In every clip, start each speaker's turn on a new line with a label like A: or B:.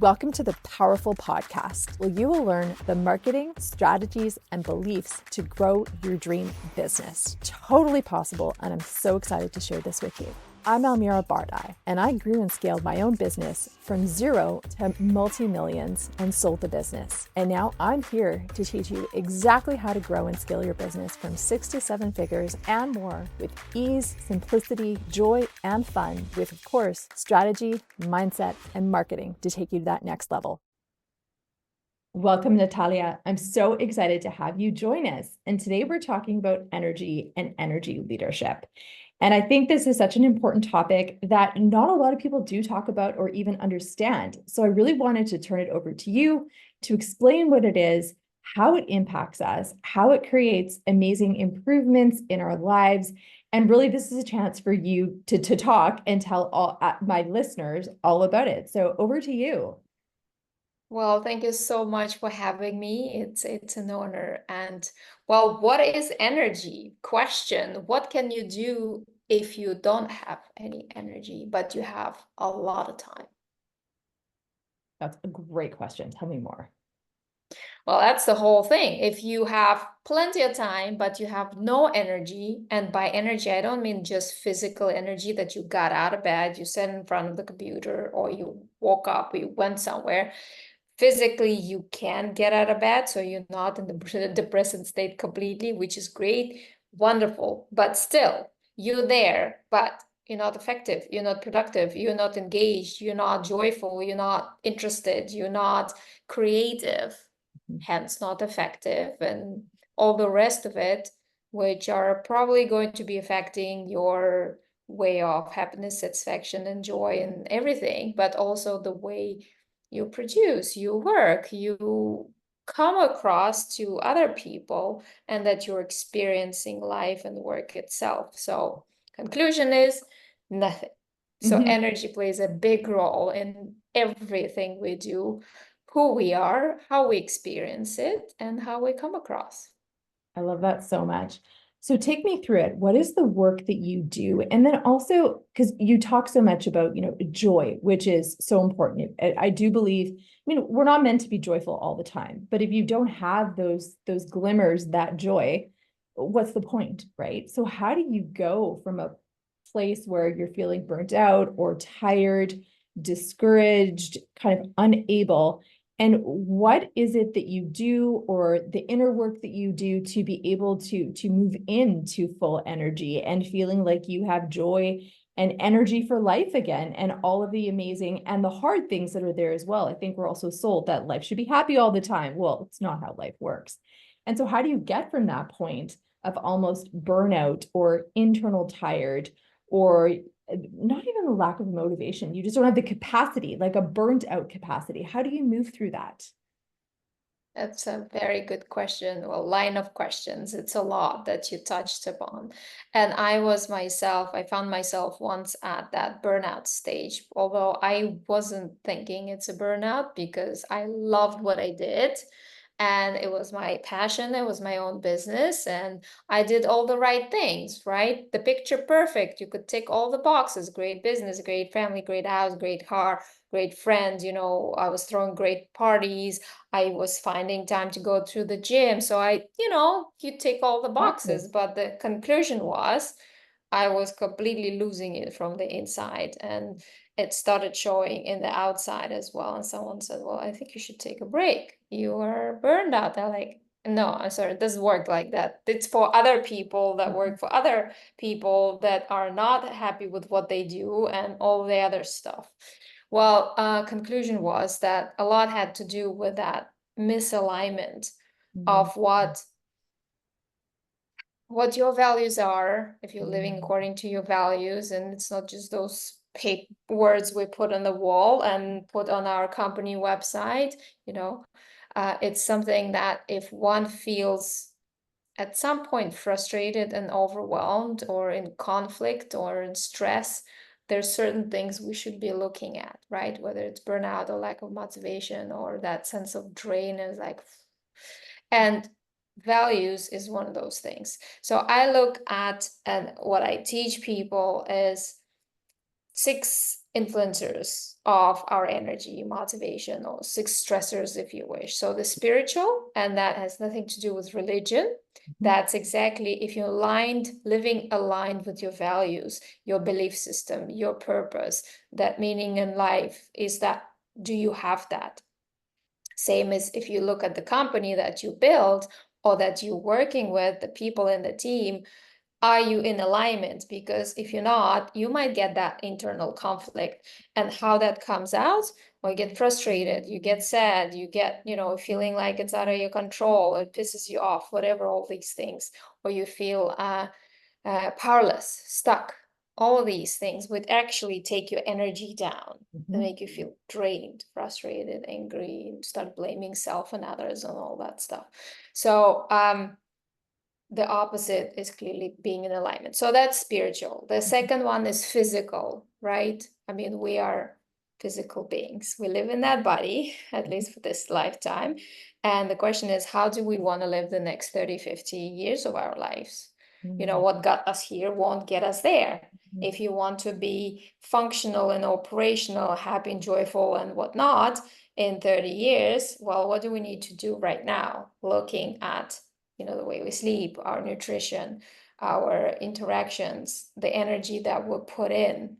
A: Welcome to the Powerful Podcast, where you will learn the marketing, strategies, and beliefs to grow your dream business. Totally possible, and I'm so excited to share this with you. I'm Natalya Berdikyan, and I grew and scaled my own business from zero to multi-millions and sold the business. And now I'm here to teach you exactly how to grow and scale your business from 6 to 7 figures and more with ease, simplicity, joy, and fun with, of course, strategy, mindset, and marketing to take you to that next level. Welcome, Natalya. I'm so excited to have you join us. And today we're talking about energy and energy leadership. And I think this is such an important topic that not a lot of people do talk about or even understand. So I really wanted to turn it over to you to explain what it is, how it impacts us, how it creates amazing improvements in our lives. And really, this is a chance for you to talk and tell all my listeners all about it. So over to you.
B: Well, thank you so much for having me. It's an honor. And well, what is energy? Question. What can you do if you don't have any energy, but you have a lot of time?
A: That's a great question. Tell me more.
B: Well, that's the whole thing. If you have plenty of time, but you have no energy, and by energy, I don't mean just physical energy that you got out of bed, you sat in front of the computer, or you woke up, you went somewhere. Physically, you can get out of bed, so you're not in the depressed state completely, which is great, wonderful. But still, you're there, but you're not effective, you're not productive, you're not engaged, you're not joyful, you're not interested, you're not creative, hence not effective, and all the rest of it, which are probably going to be affecting your way of happiness, satisfaction, and joy, and everything, but also the way you produce, you work, you come across to other people, and that you're experiencing life and work itself. So conclusion is nothing. So energy plays a big role in everything we do, who we are, how we experience it, and how we come across.
A: I love that so much. So take me through it. What is the work that you do? And then also, because you talk so much about, joy, which is so important. I do believe, we're not meant to be joyful all the time, but if you don't have those glimmers, that joy, what's the point, right? So how do you go from a place where you're feeling burnt out or tired, discouraged, kind of unable? And what is it that you do, or the inner work that you do to be able to move into full energy and feeling like you have joy and energy for life again, and all of the amazing and the hard things that are there as well? I think we're also sold that life should be happy all the time. Well, it's not how life works. And so how do you get from that point of almost burnout or internal tired, or not even a lack of motivation, you just don't have the capacity, like a burnt out capacity? How do you move through that?
B: That's a very good question. Well, line of questions. It's a lot that you touched upon. And I found myself once at that burnout stage, although I wasn't thinking it's a burnout because I loved what I did. And it was my passion, it was my own business, and I did all the right things, right? The picture perfect. You could tick all the boxes: great business, great family, great house, great car, great friends. I was throwing great parties. I was finding time to go to the gym. So you tick all the boxes, but the conclusion was I was completely losing it from the inside, and it started showing in the outside as well. And someone said, well, I think you should take a break. You are burned out. I'm like, no, I'm sorry, it doesn't work like that. It's for other people that work for other people that are not happy with what they do and all the other stuff. Well, conclusion was that a lot had to do with that misalignment of what your values are, if you're living according to your values, and it's not just those words we put on the wall and put on our company website. It's something that if one feels at some point frustrated and overwhelmed, or in conflict, or in stress, there's certain things we should be looking at, right? Whether it's burnout or lack of motivation or that sense of drain, is like, and values is one of those things. So I look at, and what I teach people is 6 influencers of our energy, motivation, or 6 stressors, if you wish. So the spiritual, and that has nothing to do with religion. That's exactly if you're living aligned with your values, your belief system, your purpose, that meaning in life is that, do you have that? Same as if you look at the company that you build or that you're working with, the people in the team, are you in alignment? Because if you're not, you might get that internal conflict. And how that comes out, well, you get frustrated, you get sad, you get, feeling like it's out of your control, it pisses you off, whatever, all these things, or you feel powerless, stuck. All of these things would actually take your energy down and make you feel drained, frustrated, angry, and start blaming self and others and all that stuff. So, the opposite is clearly being in alignment. So that's spiritual. The second one is physical, right? I mean, we are physical beings. We live in that body, at least for this lifetime. And the question is, how do we want to live the next 30, 50 years of our lives? What got us here won't get us there. If you want to be functional and operational, happy and joyful and whatnot in 30 years, well, what do we need to do right now? Looking at the way we sleep, our nutrition, our interactions, the energy that we put in,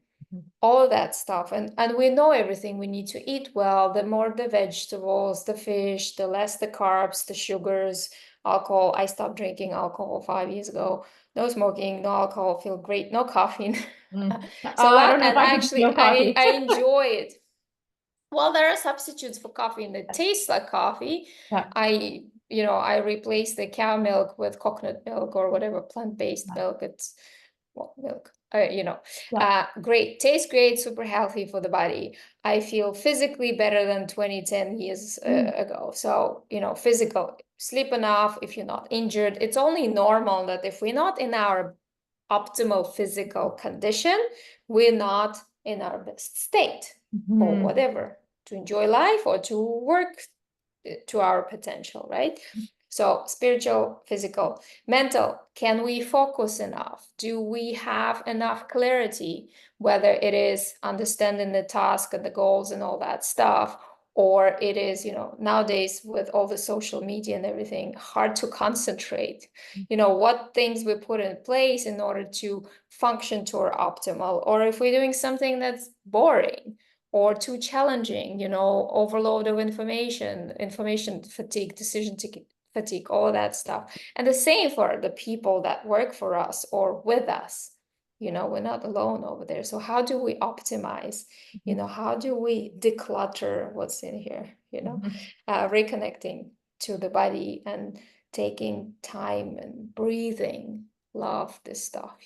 B: all of that stuff. And we know everything we need to eat well, the more the vegetables, the fish, the less the carbs, the sugars, alcohol. I stopped drinking alcohol 5 years ago. No smoking, no alcohol, feel great, no caffeine. So
A: I don't know if
B: and
A: I could
B: actually
A: no coffee.
B: I enjoy it. Well, there are substitutes for coffee and that taste like coffee.
A: Yeah.
B: I replace the cow milk with coconut milk or whatever plant-based milk. It's milk. Great, tastes great, super healthy for the body. I feel physically better than 10 years ago. So, physical, sleep enough. If you're not injured, it's only normal that if we're not in our optimal physical condition, we're not in our best state or whatever, to enjoy life or to work to our potential, right? So spiritual, physical, mental, can we focus enough? Do we have enough clarity, whether it is understanding the task and the goals and all that stuff, or it is, nowadays with all the social media and everything, hard to concentrate, what things we put in place in order to function to our optimal, or if we're doing something that's boring or too challenging, overload of information fatigue, decision fatigue, all of that stuff. And the same for the people that work for us or with us. We're not alone over there. So how do we optimize? How do we declutter what's in here? Reconnecting to the body and taking time and breathing. Love this stuff,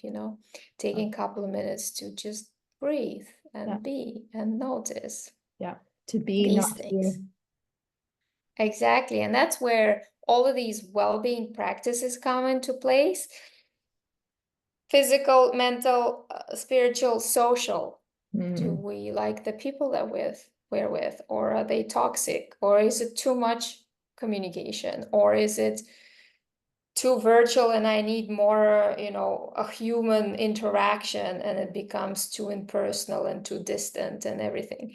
B: taking a couple of minutes to just breathe and be and notice.
A: Yeah, to be,
B: these
A: not
B: things.
A: to.
B: Exactly. And that's where all of these well-being practices come into place. Physical, mental, spiritual, social. Do we like the people that we're with, or are they toxic, or is it too much communication, or is it too virtual and I need more, a human interaction and it becomes too impersonal and too distant and everything.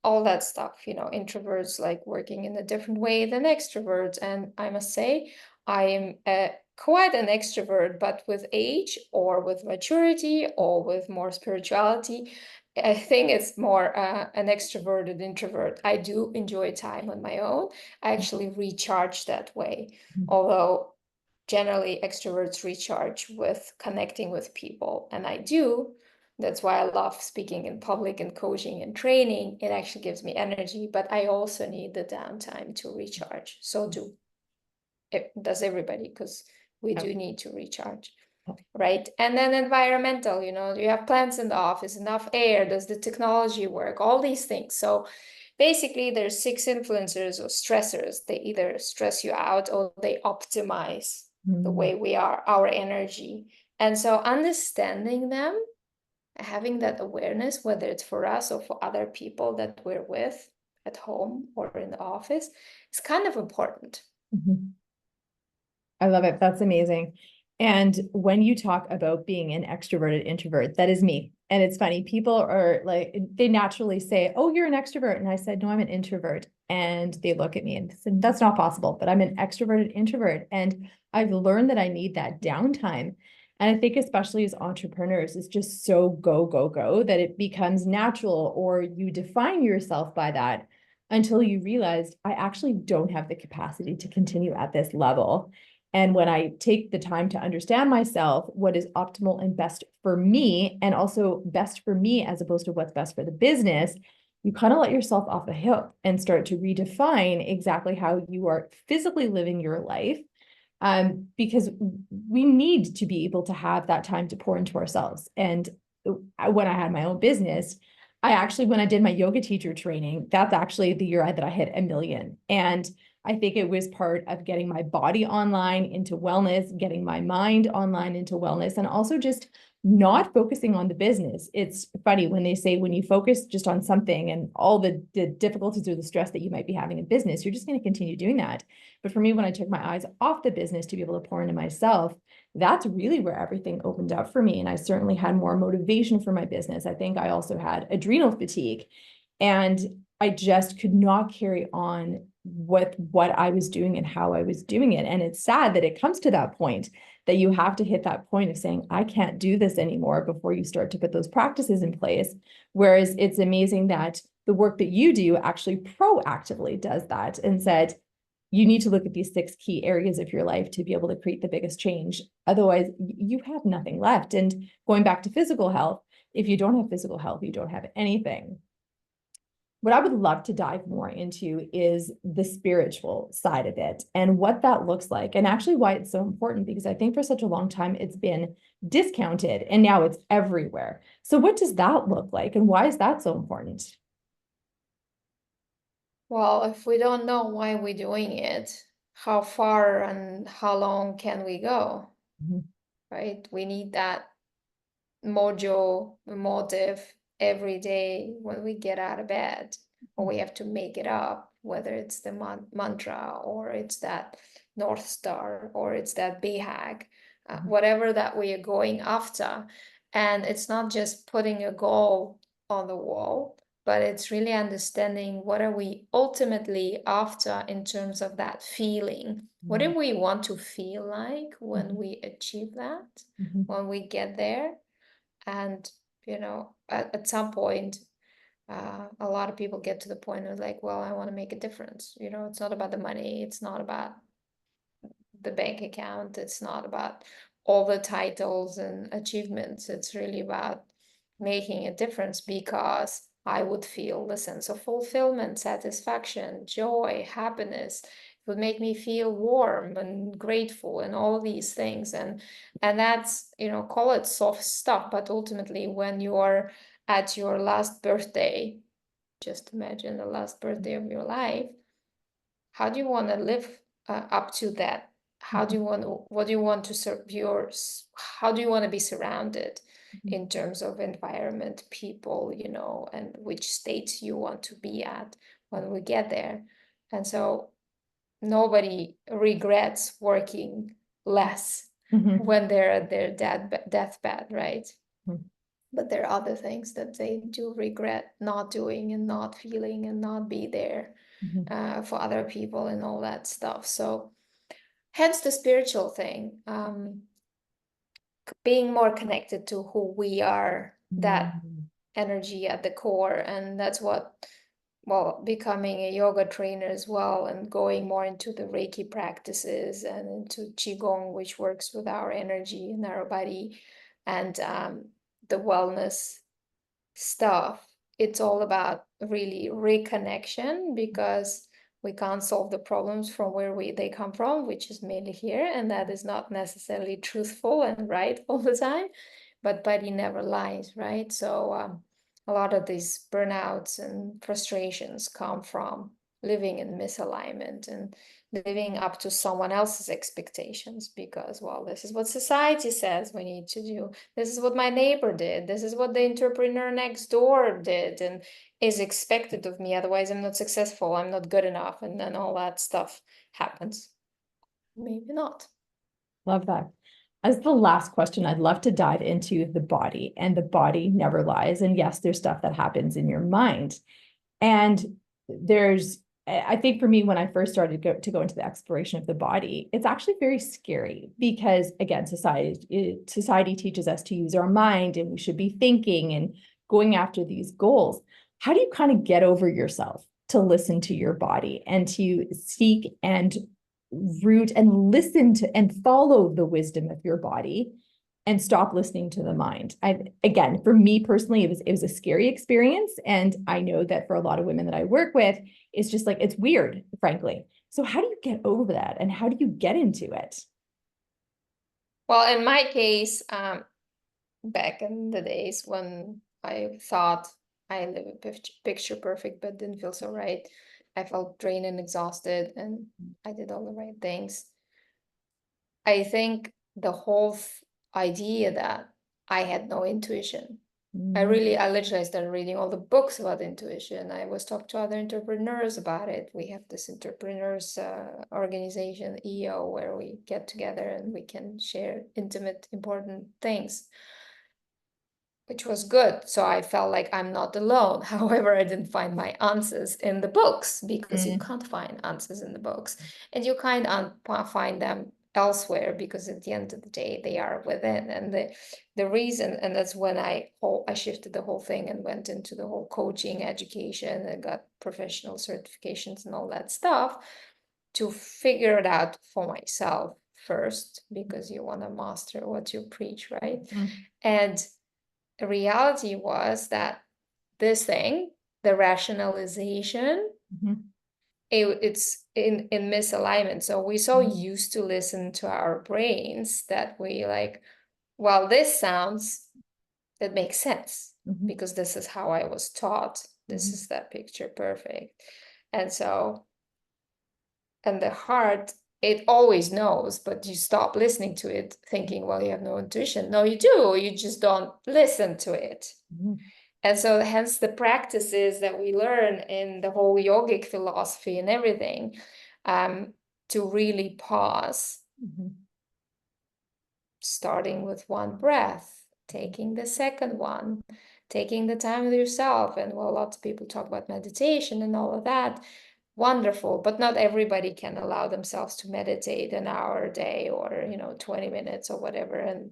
B: All that stuff, introverts like working in a different way than extroverts. And I must say, I am quite an extrovert, but with age or with maturity or with more spirituality, I think it's more an extroverted introvert. I do enjoy time on my own. I actually recharge that way. Although generally extroverts recharge with connecting with people, and I do. That's why I love speaking in public and coaching and training. It actually gives me energy, but I also need the downtime to recharge. So does everybody, because we do need to recharge, right? And then environmental, do you have plants in the office, enough air, does the technology work, all these things. So basically there's 6 influencers or stressors. They either stress you out or they optimize the way we are, our energy. And so understanding them, having that awareness, whether it's for us or for other people that we're with at home or in the office, is kind of important.
A: I love it. That's amazing. And when you talk about being an extroverted introvert, that is me. And it's funny, people are like, they naturally say, oh, you're an extrovert. And I said, no, I'm an introvert. And they look at me and said, that's not possible, but I'm an extroverted introvert. And I've learned that I need that downtime. And I think, especially as entrepreneurs, it's just so go, go, go that it becomes natural, or you define yourself by that until you realize I actually don't have the capacity to continue at this level. And when I take the time to understand myself, what is optimal and best for me, and also best for me as opposed to what's best for the business, you kind of let yourself off the hook and start to redefine exactly how you are physically living your life. Because we need to be able to have that time to pour into ourselves. And when I had my own business, when I did my yoga teacher training, that's actually the year that I hit 1 million. And I think it was part of getting my body online into wellness, getting my mind online into wellness, and also just not focusing on the business. It's funny when they say when you focus just on something and all the difficulties or the stress that you might be having in business, you're just going to continue doing that. But for me, when I took my eyes off the business to be able to pour into myself, that's really where everything opened up for me. And I certainly had more motivation for my business. I think I also had adrenal fatigue, and I just could not carry on with what I was doing and how I was doing it. And it's sad that it comes to that point that you have to hit that point of saying, I can't do this anymore before you start to put those practices in place. Whereas it's amazing that the work that you do actually proactively does that and said, you need to look at these 6 key areas of your life to be able to create the biggest change. Otherwise, you have nothing left. And going back to physical health, if you don't have physical health, you don't have anything. What I would love to dive more into is the spiritual side of it and what that looks like, and actually why it's so important, because I think for such a long time it's been discounted and now it's everywhere. So what does that look like, and why is that so important?
B: Well, if we don't know why we're doing it, how far and how long can we go?
A: Mhm.
B: Right? We need that motive every day when we get out of bed, or we have to make it up, whether it's the mantra, or it's that North Star, or it's that BHAG, whatever that we are going after. And it's not just putting a goal on the wall, but it's really understanding what are we ultimately after in terms of that feeling. What do we want to feel like when we achieve that, when we get there? And, at some point, a lot of people get to the point of like, well, I want to make a difference. It's not about the money. It's not about the bank account. It's not about all the titles and achievements. It's really about making a difference, because I would feel the sense of fulfillment, satisfaction, joy, happiness. It would make me feel warm and grateful and all these things. And that's, call it soft stuff, but ultimately when you're at your last birthday, just imagine the last birthday of your life, how do you want to live up to that? What do you want to serve how do you want to be surrounded in terms of environment, people, and which state you want to be at when we get there? And so nobody regrets working less when they're at their deathbed, right? But there are other things that they do regret not doing and not feeling and not be there for other people and all that stuff. So hence the spiritual thing, being more connected to who we are, that energy at the core. And that's what, well, becoming a yoga trainer as well, and going more into the Reiki practices and into Qigong, which works with our energy and our body, and the wellness stuff. It's all about really reconnection, because we can't solve the problems from where they come from, which is mainly here, and that is not necessarily truthful and right all the time, but body never lies, right? So a lot of these burnouts and frustrations come from living in misalignment and living up to someone else's expectations, because, well, this is what society says we need to do. This is what my neighbor did. This is what the entrepreneur next door did and is expected of me. Otherwise, I'm not successful. I'm not good enough. And then all that stuff happens. Maybe not.
A: Love that. As the last question, I'd love to dive into the body, and the body never lies. And yes, there's stuff that happens in your mind. And there's, I think for me, when I first started to go into the exploration of the body, it's actually very scary because, again, society teaches us to use our mind and we should be thinking and going after these goals. How do you kind of get over yourself to listen to your body and to seek and root and listen to and follow the wisdom of your body and stop listening to the mind? Again, for me personally, it was a scary experience. And I know that for a lot of women that I work with, it's just like, it's weird, frankly. So how do you get over that? And how do you get into it?
B: Well, in my case, back in the days when I thought I live a picture perfect, but didn't feel so right. I felt drained and exhausted, and I did all the right things. I think the whole idea that I had no intuition. I literally started reading all the books about intuition. I was talking to other entrepreneurs about it. We have this entrepreneurs organization, EO, where we get together and we can share intimate, important things, which was good. So I felt like I'm not alone. However, I didn't find my answers in the books because you can't find answers in the books, and you can't find them elsewhere because at the end of the day, they are within. And the reason, and that's when I shifted the whole thing and went into the whole coaching education and got professional certifications and all that stuff to figure it out for myself first, because you want to master what you preach, right? And the reality was that this thing, the rationalization, it's in misalignment. So we so used to listen to our brains that we like, well, this sounds, that makes sense because this is how I was taught. This is that picture perfect. And so, and the heart, it always knows, but you stop listening to it thinking, well, you have no intuition. No, you do. You just don't listen to it. And so hence the practices that we learn in the whole yogic philosophy and everything, to really pause, starting with one breath, taking the second one, taking the time with yourself. And well, lots of people talk about meditation and all of that. Wonderful, but not everybody can allow themselves to meditate an hour a day or 20 minutes or whatever, and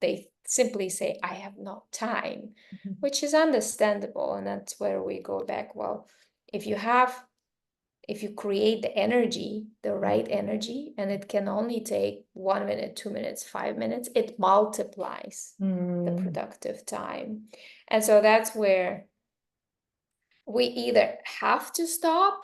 B: they simply say, I have no time, which is understandable. And that's where we go back. Well, if you create the energy, the right energy, and it can only take 1 minute, 2 minutes, 5 minutes, it multiplies the productive time. And so that's where we either have to stop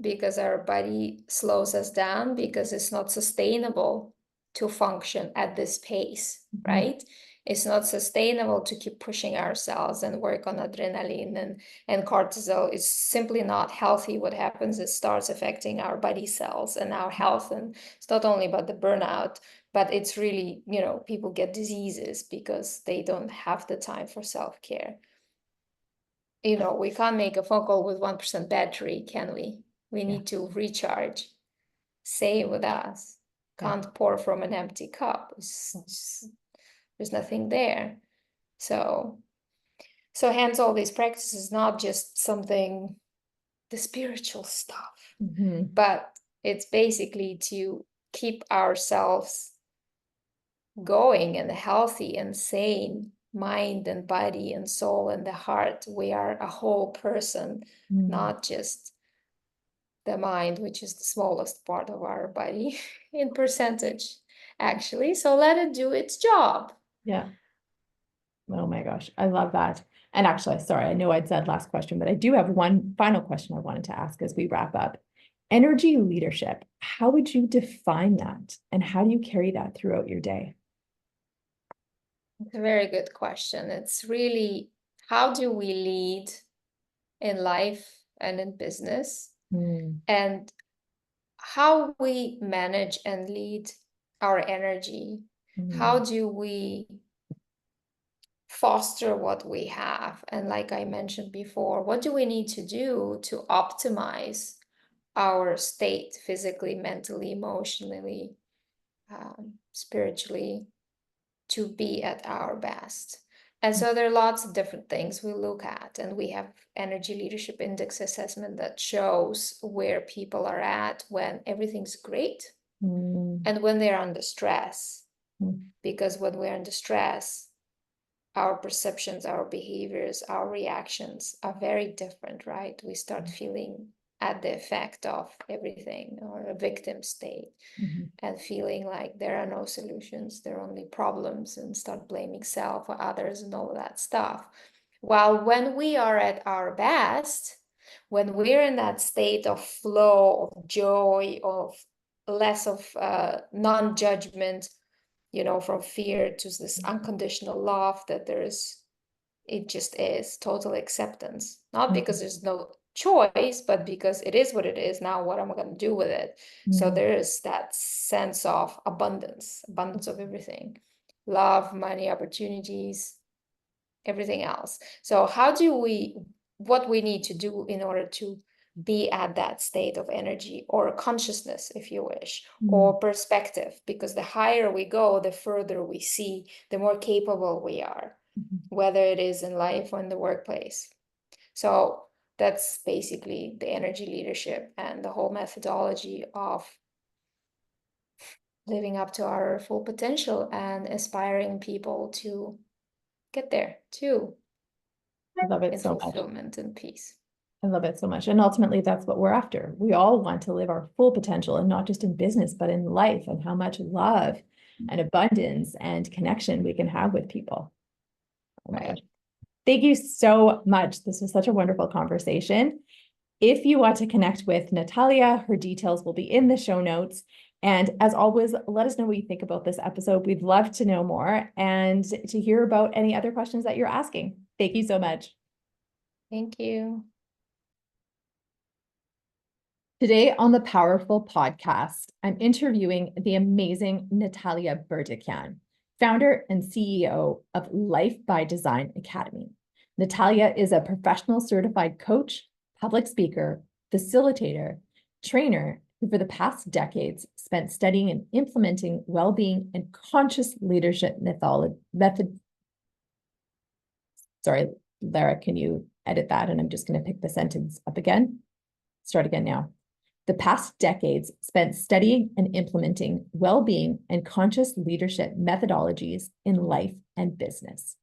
B: because our body slows us down because it's not sustainable to function at this pace, right? It's not sustainable to keep pushing ourselves and work on adrenaline and cortisol. It's simply not healthy. What happens is it starts affecting our body cells and our health. And it's not only about the burnout, but it's really, people get diseases because they don't have the time for self-care. We can't make a phone call with 1% battery, can we? We need to recharge. Same with us. Can't pour from an empty cup. There's nothing there. So hence all these practices, not just something, the spiritual stuff, but it's basically to keep ourselves going and healthy and sane, mind and body and soul and the heart. We are a whole person, not just the mind, which is the smallest part of our body in percentage, actually. So let it do its job.
A: Yeah. Oh my gosh, I love that. And actually, sorry, I know I'd said last question, but I do have one final question I wanted to ask as we wrap up. Energy leadership, how would you define that? And how do you carry that throughout your day?
B: It's a very good question. It's really, how do we lead in life and in business? And how we manage and lead our energy. How do we foster what we have? And like I mentioned before, what do we need to do to optimize our state physically, mentally, emotionally, spiritually, to be at our best. And so there are lots of different things we look at, and we have energy leadership index assessment that shows where people are at when everything's great and when they're under stress. Because when we're under stress, our perceptions, our behaviors, our reactions are very different, right? We start feeling at the effect of everything, or a victim state, and feeling like there are no solutions, there are only problems, and start blaming self or others and all of that stuff. While when we are at our best, when we're in that state of flow, of joy, of less of non-judgment, from fear to this unconditional love, that it just is total acceptance, not because there's no choice, but because it is what it is. Now what am I going to do with it? So there is that sense of abundance of everything, love, money, opportunities, everything else. So what we need to do in order to be at that state of energy, or consciousness, if you wish, or perspective, because the higher we go, the further we see, the more capable we are, whether it is in life or in the workplace. So that's basically the energy leadership and the whole methodology of living up to our full potential and aspiring people to get there too.
A: I love it
B: in
A: so much.
B: fulfillment and peace.
A: I love it so much. And ultimately, that's what we're after. We all want to live our full potential, and not just in business, but in life, and how much love and abundance and connection we can have with people. Oh my gosh. Thank you so much. This was such a wonderful conversation. If you want to connect with Natalya, her details will be in the show notes. And as always, let us know what you think about this episode. We'd love to know more and to hear about any other questions that you're asking. Thank you so much.
B: Thank you.
A: Today on the Powerful Podcast, I'm interviewing the amazing Natalya Berdikyan, founder and CEO of Life by Design Academy. Natalya is a professional certified coach, public speaker, facilitator, trainer who for the past decades spent studying and implementing well-being and conscious leadership method. Sorry, Lara, can you edit that? And I'm just going to pick the sentence up again. Start again now. The past decades spent studying and implementing well-being and conscious leadership methodologies in life and business.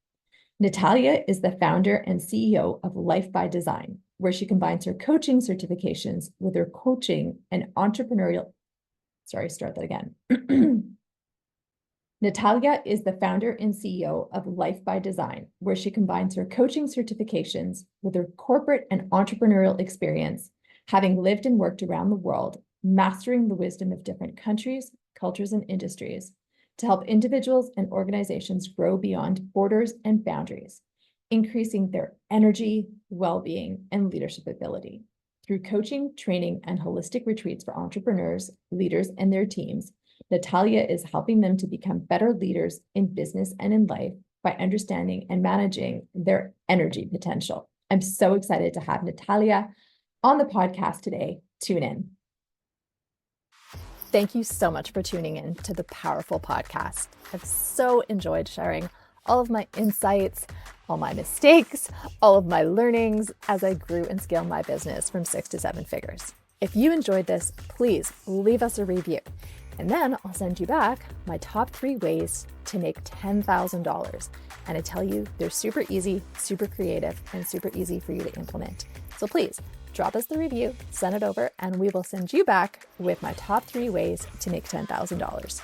A: Natalya is the founder and CEO of Life by Design, where she combines her coaching certifications with her coaching and entrepreneurial. Natalya is the founder and CEO of Life by Design, where she combines her coaching certifications with her corporate and entrepreneurial experience, having lived and worked around the world, mastering the wisdom of different countries, cultures, and industries to help individuals and organizations grow beyond borders and boundaries, increasing their energy, well-being, and leadership ability. Through coaching, training, and holistic retreats for entrepreneurs, leaders, and their teams, Natalya is helping them to become better leaders in business and in life by understanding and managing their energy potential. I'm so excited to have Natalya on the podcast today. Tune in. Thank you so much for tuning in to the Powerful Podcast. I've so enjoyed sharing all of my insights, all my mistakes, all of my learnings as I grew and scaled my business from 6 to 7 figures. If you enjoyed this, please leave us a review. And then I'll send you back my top 3 ways to make $10,000. And I tell you, they're super easy, super creative, and super easy for you to implement. So please drop us the review, send it over, and we will send you back with my top 3 ways to make $10,000.